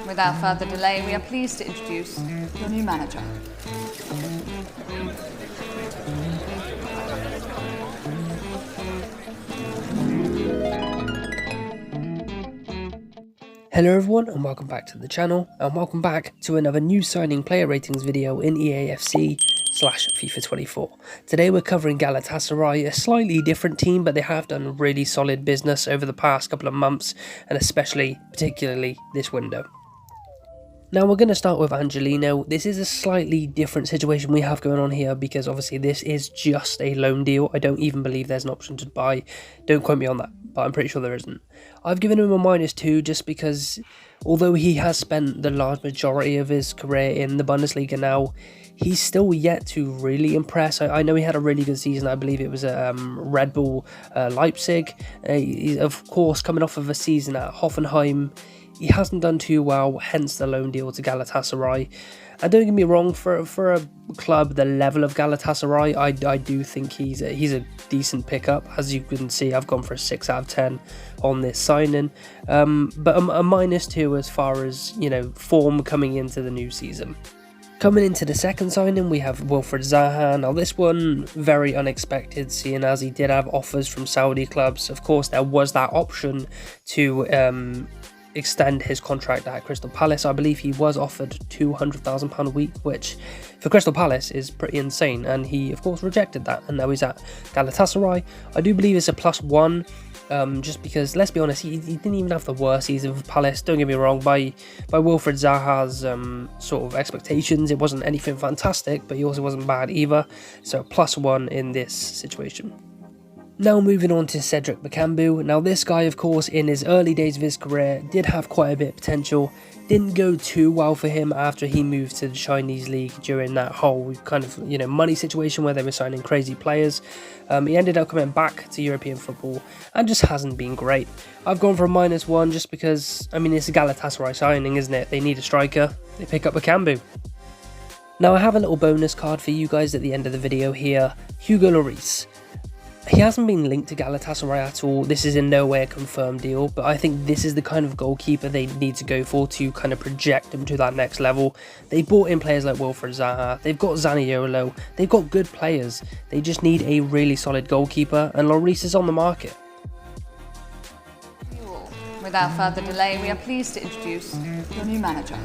Without further delay, we are pleased to introduce your new manager. Hello everyone and welcome back to the channel, and welcome back to another new signing player ratings video in EAFC / FIFA 24. Today we're covering Galatasaray, a slightly different team, but they have done really solid business over the past couple of months, and particularly this window. Now we're going to start with Angeliño. This is a slightly different situation we have going on here because obviously this is just a loan deal. I don't even believe there's an option to buy. Don't quote me on that, but I'm pretty sure there isn't. I've given him a -2 just because although he has spent the large majority of his career in the Bundesliga now, he's still yet to really impress. I know he had a really good season. I believe it was at Red Bull Leipzig. He's of course coming off of a season at Hoffenheim. He hasn't done too well, hence the loan deal to Galatasaray. And don't get me wrong, for a club the level of Galatasaray, I do think he's a decent pickup. As you can see, I've gone for a 6 out of 10 on this signing. But a -2 as far as, you know, form coming into the new season. Coming into the second signing, we have Wilfried Zaha. Now this one, very unexpected, seeing as he did have offers from Saudi clubs. Of course, there was that option to extend his contract at Crystal Palace. I believe he was offered £200,000 a week, which for Crystal Palace is pretty insane, and he of course rejected that, and now he's at Galatasaray. I do believe it's a +1, just because, let's be honest, he didn't even have the worst season for Palace. Don't get me wrong, by Wilfried Zaha's sort of expectations, it wasn't anything fantastic, but he also wasn't bad either, so a +1 in this situation. Now moving on to Cedric Bakambu. Now this guy, of course, in his early days of his career, did have quite a bit of potential. Didn't go too well for him after he moved to the Chinese league during that whole kind of, you know, money situation where they were signing crazy players. He ended up coming back to European football and just hasn't been great. I've gone for a -1 just because, I mean, it's a Galatasaray signing, isn't it? They need a striker. They pick up Bakambu. Now I have a little bonus card for you guys at the end of the video here. Hugo Lloris. He hasn't been linked to Galatasaray at all. This is in no way a confirmed deal, but I think this is the kind of goalkeeper they need to go for to kind of project him to that next level. They brought in players like Wilfried Zaha, they've got Zaniolo, they've got good players. They just need a really solid goalkeeper, and Lloris is on the market. Without further delay, we are pleased to introduce your new manager.